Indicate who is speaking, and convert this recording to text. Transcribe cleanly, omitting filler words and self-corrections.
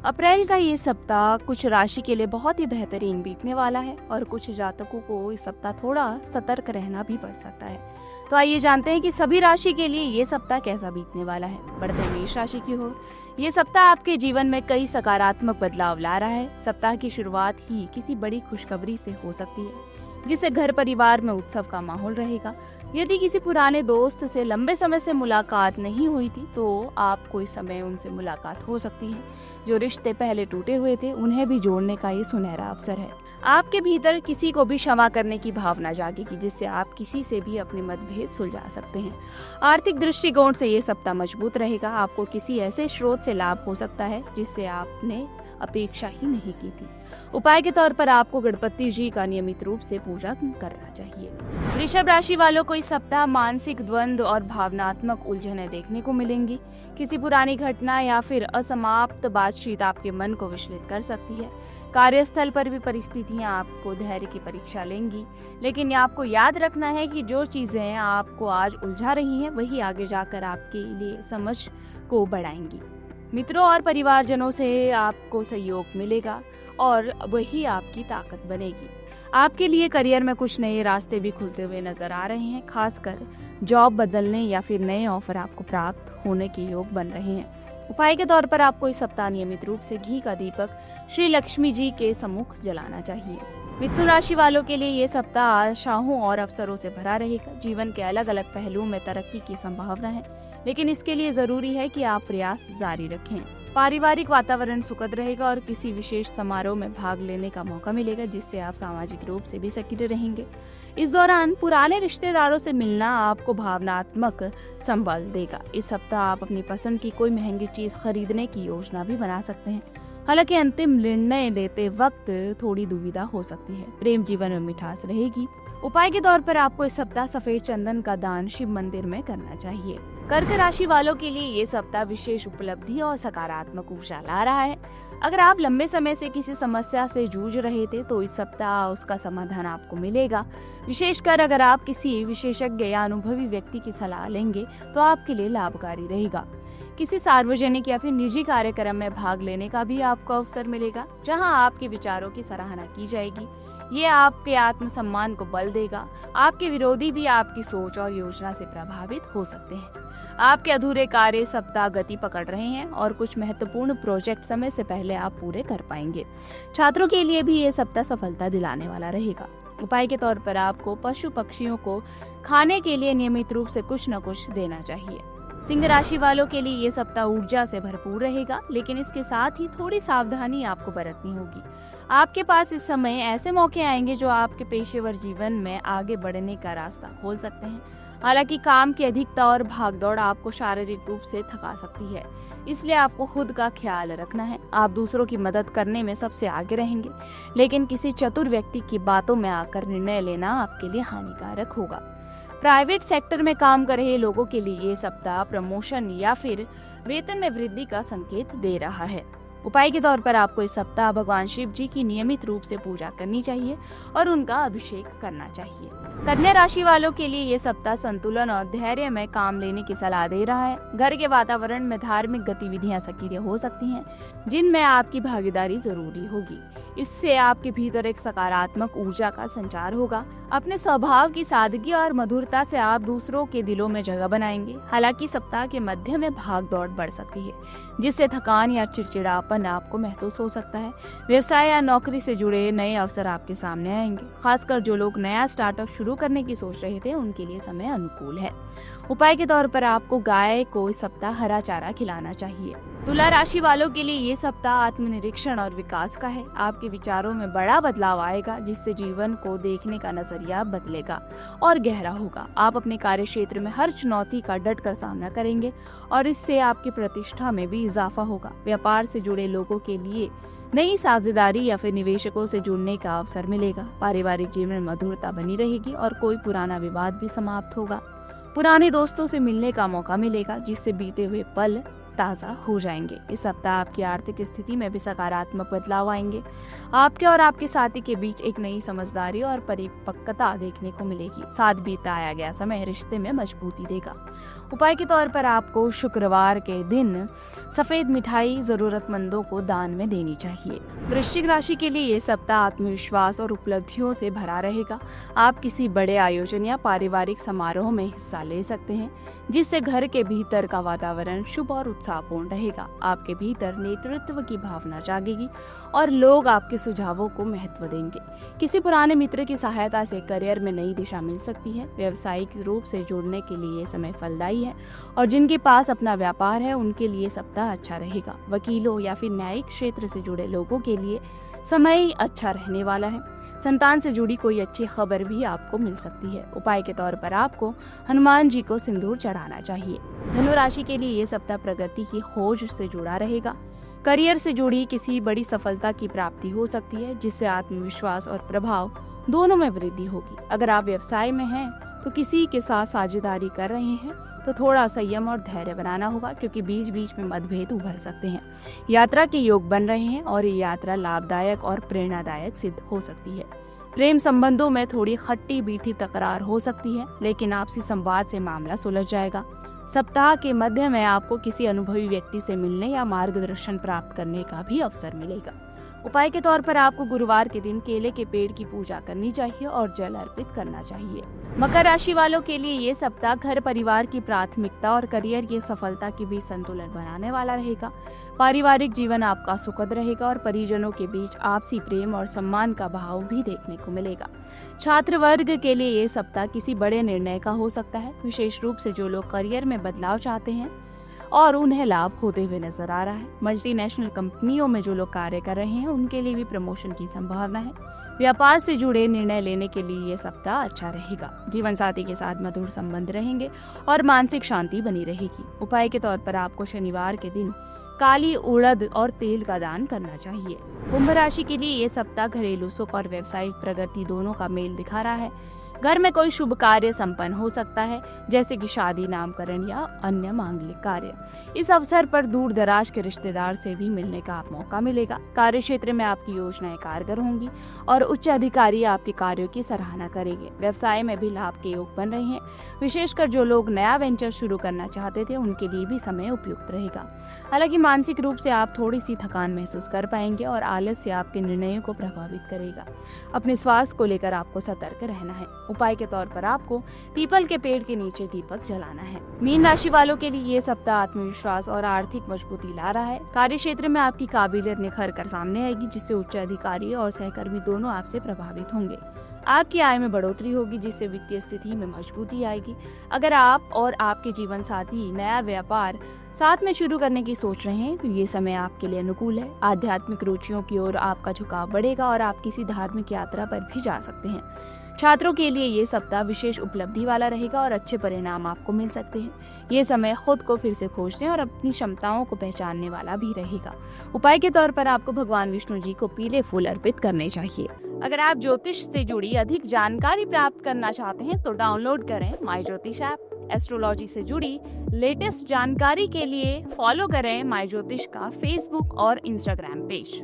Speaker 1: अप्रैल का ये सप्ताह कुछ राशि के लिए बहुत ही बेहतरीन बीतने वाला है और कुछ जातकों को इस सप्ताह थोड़ा सतर्क रहना भी पड़ सकता है। तो आइए जानते हैं कि सभी राशि के लिए ये सप्ताह कैसा बीतने वाला है। बढ़ते हैं मेष राशि की ओर। ये सप्ताह आपके जीवन में कई सकारात्मक बदलाव ला रहा है। सप्ताह की शुरुआत ही किसी बड़ी खुशखबरी से हो सकती है, जिससे घर परिवार में उत्सव का माहौल रहेगा। यदि किसी पुराने दोस्त से लंबे समय से मुलाकात नहीं हुई थी तो आपको इस समय उनसे मुलाकात हो सकती है। जो रिश्ते पहले टूटे हुए थे उन्हें भी जोड़ने का ये सुनहरा अवसर है। आपके भीतर किसी को भी क्षमा करने की भावना जागेगी, जिससे आप किसी से भी अपने मतभेद सुलझा सकते हैं। आर्थिक दृष्टिकोण से ये सप्ताह मजबूत रहेगा। आपको किसी ऐसे स्रोत से लाभ हो सकता है जिससे आपने अपेक्षा ही नहीं की थी। उपाय के तौर पर आपको गणपति जी का नियमित रूप से पूजा करना चाहिए। वृषभ राशि वालों को इस सप्ताह मानसिक द्वंद्व और भावनात्मक उलझनें देखने को मिलेंगी। किसी पुरानी घटना या फिर असमाप्त बातचीत आपके मन को विचलित कर सकती है। कार्यस्थल पर भी परिस्थितियां आपको धैर्य की परीक्षा लेंगी, लेकिन आपको याद रखना है कि जो चीजें आपको आज उलझा रही हैं वही आगे जाकर आपके लिए समझ को बढ़ाएंगी। मित्रों और परिवारजनों से आपको सहयोग मिलेगा और वही आपकी ताकत बनेगी। आपके लिए करियर में कुछ नए रास्ते भी खुलते हुए नजर आ रहे हैं। खासकर जॉब बदलने या फिर नए ऑफर आपको प्राप्त होने के योग बन रहे हैं। उपाय के तौर पर आपको इस सप्ताह नियमित रूप से घी का दीपक श्री लक्ष्मी जी के सम्मुख जलाना चाहिए। मिथुन राशि वालों के लिए ये सप्ताह आशाओं और अवसरों से भरा रहेगा। जीवन के अलग अलग पहलुओं में तरक्की की संभावना है, लेकिन इसके लिए जरूरी है कि आप प्रयास जारी रखें। पारिवारिक वातावरण सुखद रहेगा और किसी विशेष समारोह में भाग लेने का मौका मिलेगा, जिससे आप सामाजिक रूप से भी सक्रिय रहेंगे। इस दौरान पुराने रिश्तेदारों से मिलना आपको भावनात्मक संबल देगा। इस सप्ताह आप अपनी पसंद की कोई महंगी चीज खरीदने की योजना भी बना सकते हैं। हालांकि अंतिम निर्णय लेते वक्त थोड़ी दुविधा हो सकती है। प्रेम जीवन में मिठास रहेगी। उपाय के तौर पर आपको इस सप्ताह सफेद चंदन का दान शिव मंदिर में करना चाहिए। कर्क राशि वालों के लिए ये सप्ताह विशेष उपलब्धि और सकारात्मक ऊर्जा ला रहा है। अगर आप लंबे समय से किसी समस्या से जूझ रहे थे तो इस सप्ताह उसका समाधान आपको मिलेगा। विशेषकर अगर आप किसी विशेषज्ञ या अनुभवी व्यक्ति की सलाह लेंगे तो आपके लिए लाभकारी रहेगा। किसी सार्वजनिक या फिर निजी कार्यक्रम में भाग लेने का भी आपको अवसर मिलेगा, जहां आपके विचारों की सराहना की जाएगी। ये आपके आत्मसम्मान को बल देगा। आपके विरोधी भी आपकी सोच और योजना से प्रभावित हो सकते हैं। आपके अधूरे कार्य सप्ताह गति पकड़ रहे हैं और कुछ महत्वपूर्ण प्रोजेक्ट समय से पहले आप पूरे कर पाएंगे। छात्रों के लिए भी ये सप्ताह सफलता दिलाने वाला रहेगा। उपाय के तौर पर आपको पशु पक्षियों को खाने के लिए नियमित रूप से कुछ न कुछ देना चाहिए। सिंह राशि वालों के लिए ये सप्ताह ऊर्जा से भरपूर रहेगा, लेकिन इसके साथ ही थोड़ी सावधानी आपको बरतनी होगी। आपके पास इस समय ऐसे मौके आएंगे जो आपके पेशेवर जीवन में आगे बढ़ने का रास्ता खोल सकते हैं। हालांकि काम की अधिकता और भागदौड़ आपको शारीरिक रूप से थका सकती है, इसलिए आपको खुद का ख्याल रखना है। आप दूसरों की मदद करने में सबसे आगे रहेंगे, लेकिन किसी चतुर व्यक्ति की बातों में आकर निर्णय लेना आपके लिए हानिकारक होगा। प्राइवेट सेक्टर में काम कर रहे लोगों के लिए ये सप्ताह प्रमोशन या फिर वेतन में वृद्धि का संकेत दे रहा है। उपाय के तौर पर आपको इस सप्ताह भगवान शिव जी की नियमित रूप से पूजा करनी चाहिए और उनका अभिषेक करना चाहिए। कन्या राशि वालों के लिए ये सप्ताह संतुलन और धैर्य में काम लेने की सलाह दे रहा है। घर के वातावरण में धार्मिक गतिविधियां सक्रिय हो सकती हैं, जिनमें आपकी भागीदारी जरूरी होगी। इससे आपके भीतर एक सकारात्मक ऊर्जा का संचार होगा। अपने स्वभाव की सादगी और मधुरता से आप दूसरों के दिलों में जगह बनाएंगे। हालांकि सप्ताह के मध्य में भाग दौड़ बढ़ सकती है, जिससे थकान या चिड़चिड़ापन आपको महसूस हो सकता है। व्यवसाय या नौकरी से जुड़े नए अवसर आपके सामने आएंगे। खासकर जो लोग नया स्टार्टअप शुरू करने की सोच रहे थे उनके लिए समय अनुकूल है। उपाय के तौर पर आपको गाय को इस सप्ताह हरा चारा खिलाना चाहिए। तुला राशि वालों के लिए ये सप्ताह आत्मनिरीक्षण और विकास का है। आपके विचारों में बड़ा बदलाव आएगा, जिससे जीवन को देखने का नजरिया बदलेगा और गहरा होगा। आप अपने कार्य क्षेत्र में हर चुनौती का डट कर सामना करेंगे और इससे आपकी प्रतिष्ठा में भी इजाफा होगा। व्यापार से जुड़े लोगों के लिए नई साझेदारी या फिर निवेशकों से जुड़ने का अवसर मिलेगा। पारिवारिक जीवन में मधुरता बनी रहेगी और कोई पुराना विवाद भी समाप्त होगा। पुराने दोस्तों से मिलने का मौका मिलेगा, जिससे बीते हुए पल ताज़ा हो जाएंगे। इस सप्ताह आपकी आर्थिक स्थिति में भी सकारात्मक बदलाव आएंगे। आपके और आपके साथी के बीच एक नई समझदारी और परिपक्वता देखने को मिलेगी। साथ बीता आया गया समय रिश्ते में मजबूती देगा। उपाय के तौर पर आपको शुक्रवार के दिन सफेद मिठाई जरूरतमंदों को दान में देनी चाहिए। वृश्चिक राशि के लिए ये सप्ताह आत्मविश्वास और उपलब्धियों से भरा रहेगा। आप किसी बड़े आयोजन या पारिवारिक समारोह में हिस्सा ले सकते हैं, जिससे घर के भीतर का वातावरण शुभ और उत्साहपूर्ण रहेगा। आपके भीतर नेतृत्व की भावना जागेगी और लोग आपके सुझावों को महत्व देंगे। किसी पुराने मित्र की सहायता से करियर में नई दिशा मिल सकती है। व्यावसायिक रूप से जुड़ने के लिए ये समय फलदायी है और जिनके पास अपना व्यापार है उनके लिए सप्ताह अच्छा रहेगा। वकीलों या फिर न्यायिक क्षेत्र से जुड़े लोगों के लिए समय अच्छा रहने वाला है। संतान से जुड़ी कोई अच्छी खबर भी आपको मिल सकती है। उपाय के तौर पर आपको हनुमान जी को सिंदूर चढ़ाना चाहिए। धनु राशि के लिए ये सप्ताह प्रगति की खोज से जुड़ा रहेगा। करियर से जुड़ी किसी बड़ी सफलता की प्राप्ति हो सकती है, जिससे आत्मविश्वास और प्रभाव दोनों में वृद्धि होगी। अगर आप व्यवसाय में हैं तो किसी के साथ साझेदारी कर रहे हैं तो थोड़ा संयम और धैर्य बनाना होगा, क्योंकि बीच बीच में मतभेद उभर सकते हैं। यात्रा के योग बन रहे हैं और ये यात्रा लाभदायक और प्रेरणादायक सिद्ध हो सकती है। प्रेम संबंधों में थोड़ी खट्टी मीठी तकरार हो सकती है, लेकिन आपसी संवाद से मामला सुलझ जाएगा। सप्ताह के मध्य में आपको किसी अनुभवी व्यक्ति से मिलने या मार्गदर्शन प्राप्त करने का भी अवसर मिलेगा। उपाय के तौर पर आपको गुरुवार के दिन केले के पेड़ की पूजा करनी चाहिए और जल अर्पित करना चाहिए। मकर राशि वालों के लिए ये सप्ताह घर परिवार की प्राथमिकता और करियर की सफलता के बीच संतुलन बनाने वाला रहेगा। पारिवारिक जीवन आपका सुखद रहेगा और परिजनों के बीच आपसी प्रेम और सम्मान का भाव भी देखने को मिलेगा। छात्र वर्ग के लिए ये सप्ताह किसी बड़े निर्णय का हो सकता है, विशेष रूप से जो लोग करियर में बदलाव चाहते हैं और उन्हें लाभ होते हुए नजर आ रहा है। मल्टीनेशनल कंपनियों में जो लोग कार्य कर रहे हैं उनके लिए भी प्रमोशन की संभावना है। व्यापार से जुड़े निर्णय लेने के लिए ये सप्ताह अच्छा रहेगा। जीवन साथी के साथ मधुर संबंध रहेंगे और मानसिक शांति बनी रहेगी। उपाय के तौर पर आपको शनिवार के दिन काली उड़द और तेल का दान करना चाहिए। कुंभ राशि के लिए ये सप्ताह घरेलू सुख और व्यावसायिक प्रगति दोनों का मेल दिखा रहा है। घर में कोई शुभ कार्य संपन्न हो सकता है, जैसे कि शादी, नामकरण या अन्य मांगलिक कार्य। इस अवसर पर दूर दराज के रिश्तेदार से भी मिलने का मौका मिलेगा। कार्य क्षेत्र में आपकी योजनाएं कारगर होंगी और उच्च अधिकारी आपके कार्यों की सराहना करेंगे। व्यवसाय में भी लाभ के योग बन रहे हैं। विशेषकर जो लोग नया वेंचर शुरू करना चाहते थे उनके लिए भी समय उपयुक्त रहेगा। हालांकि मानसिक रूप से आप थोड़ी सी थकान महसूस कर पाएंगे और आलस्य आपके निर्णयों को प्रभावित करेगा। अपने स्वास्थ्य को लेकर आपको सतर्क रहना है। उपाय के तौर पर आपको पीपल के पेड़ के नीचे दीपक जलाना है। मीन राशि वालों के लिए ये सप्ताह आत्मविश्वास और आर्थिक मजबूती ला रहा है। कार्य क्षेत्र में आपकी काबिलियत निखर कर सामने आएगी, जिससे उच्च अधिकारी और सहकर्मी दोनों आपसे प्रभावित होंगे। आपकी आय में बढ़ोतरी होगी, जिससे वित्तीय स्थिति में मजबूती आएगी। अगर आप और आपके जीवन साथी नया व्यापार साथ में शुरू करने की सोच रहे हैं तो ये समय आपके लिए अनुकूल है। आध्यात्मिक रुचियों की ओर आपका झुकाव बढ़ेगा और आप किसी धार्मिक यात्रा पर भी जा सकते हैं। छात्रों के लिए ये सप्ताह विशेष उपलब्धि वाला रहेगा और अच्छे परिणाम आपको मिल सकते हैं। ये समय खुद को फिर से खोजने और अपनी क्षमताओं को पहचानने वाला भी रहेगा। उपाय के तौर पर आपको भगवान विष्णु जी को पीले फूल अर्पित करने चाहिए। अगर आप ज्योतिष से जुड़ी अधिक जानकारी प्राप्त करना चाहते हैं तो डाउनलोड करें माई ज्योतिष ऐप। एस्ट्रोलॉजी से जुड़ी लेटेस्ट जानकारी के लिए फॉलो करें माई ज्योतिष का फेसबुक और इंस्टाग्राम पेज।